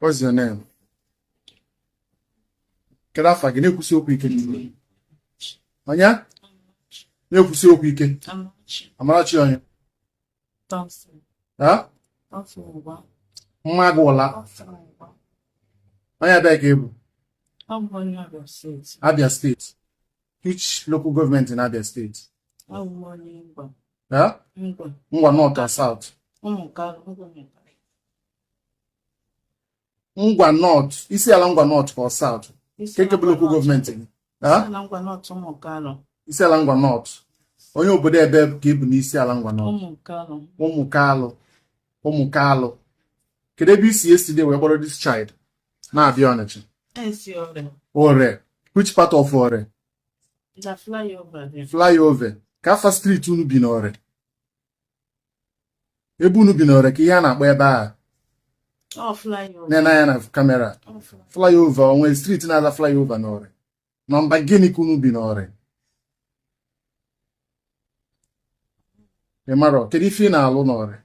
What's your name? Kedafa gị na-ekwusi okwu ike. Onye? Na-ekwusi okwu ike. Amarachi onye? Ha? Mma gị ụla. Onye ebe ka ịbụ? Abia State. Which local government in Abia State? Yeah? Ngwa North or South? Ngwa North. Isi ala Ngwa North or South? Keke bụ local government? Isi ala Ngwa North. Onye obodo ebe ka ịbụ n'isi ala Ngwa North? Ụmụ Kalụ. Kedu ebe isi yesterday wee gbọrọ this child? Na-abịa Ọnịcha. Ore. Which part of Ore? The flyover. Flyover. Ka afa street unu bi n'Ore? Ebe unu bi n'Ore ka ihe a na-akpọ ebe a? Flyover. Na ya na kamera. Flyover, onwe street na-aza flyover n'Ore. Nọmba gịnị ka unu bi n'Ore? Ịmarọ, kedu ife ị na-alụ n'Ore?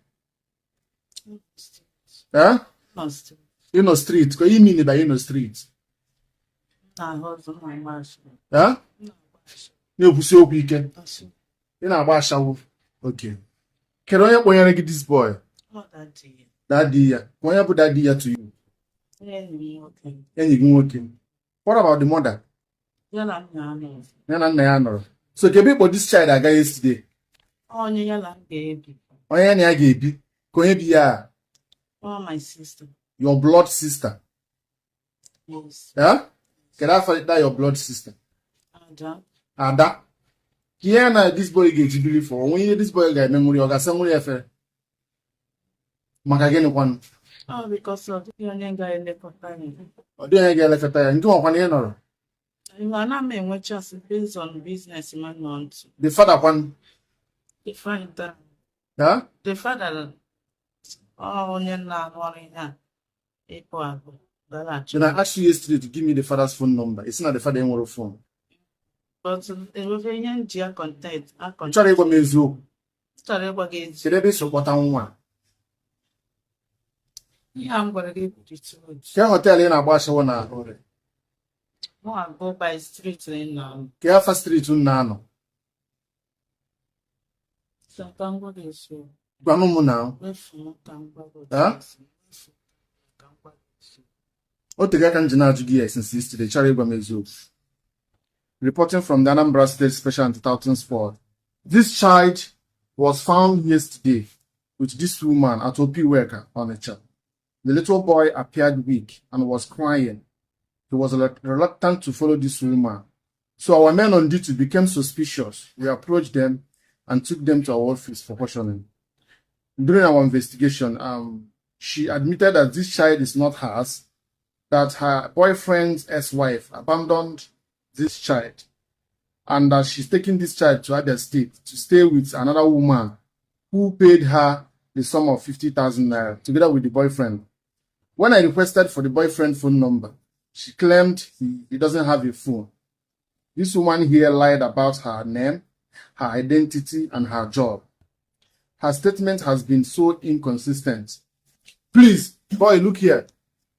Ino street, ka imi ni ba Ino street? Na-ekwusi okwu ike. Ị na-agba ashawo. Okay. Kedu onye kpọnyere gị this boy? Daddy ya. Onye bụ daddy ya to you? Enyi gị nwoke. What about the mother? Ya na nna ya nọrọ. So kebe ịkpọ this child aga yesterday? Onye ya na ya ga-ebi. Ka onye bi ya? My sister. Your blood sister? Yes. Yeah? Can I find that your blood sister? Ada. Here na this boy ga-eji biri for. When this boy ga-eme ọ ga-asa nwuri efere. Maka gịnị kwanụ? Because of the onye ga-elekọta ya. Ọ dị onye ga-elekọta ya. Nke ọkwanụ ihe nọrọ? Ana m enwe chance based on business man want. The father kwanụ? The father. Yeah? The father. Onye na-arụ ọrụ ihe a. Ịpụ agụ. Then I asked you yesterday to give me the father's phone number. It's not the father in your phone. But Chọrọ ịgwa m eziokwu. Kedu ebe isi kpọta nwa? Ke hotel ị na-agba ashawo na Ore? Ke afa street unu na-anọ? Gwanụ m na. Since yesterday, reporting from the Anambra State Special Anti-Tartan Squad. This child was found yesterday with this woman at OP worker on a chat. The little boy appeared weak and was crying. He was reluctant to follow this woman. So our men on duty became suspicious. We approached them and took them to our office for questioning. During our investigation, she admitted that this child is not hers, that her boyfriend's ex-wife abandoned this child, and that she's taking this child to Abia State to stay with another woman who paid her the sum of 50,000 naira together with the boyfriend. When I requested for the boyfriend's phone number, she claimed he doesn't have a phone. This woman here lied about her name, her identity, and her job. Her statement has been so inconsistent. Please, boy, look here.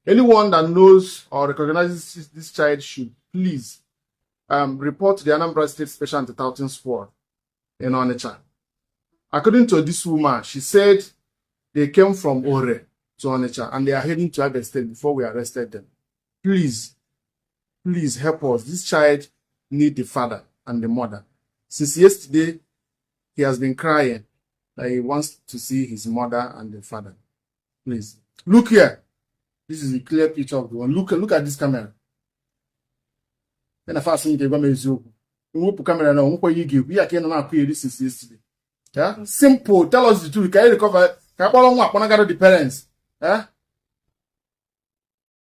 Anyone that knows or recognizes this child should please report to the Anambra State Special Anti-Tartan Squad in Onitsha. According to this woman, she said they came from Ore to Onitsha and they are heading to Abia State before we arrested them. Please help us. This child needs the father and the mother. Since yesterday, he has been crying that he wants to see his mother and the father. Please, look here. This is a clear picture of the one. Look at this camera. Then I first think you're going to camera now. We are not this since yesterday. Yeah? Simple. Tell us the truth. Can you recover? Can you the parents? Yeah?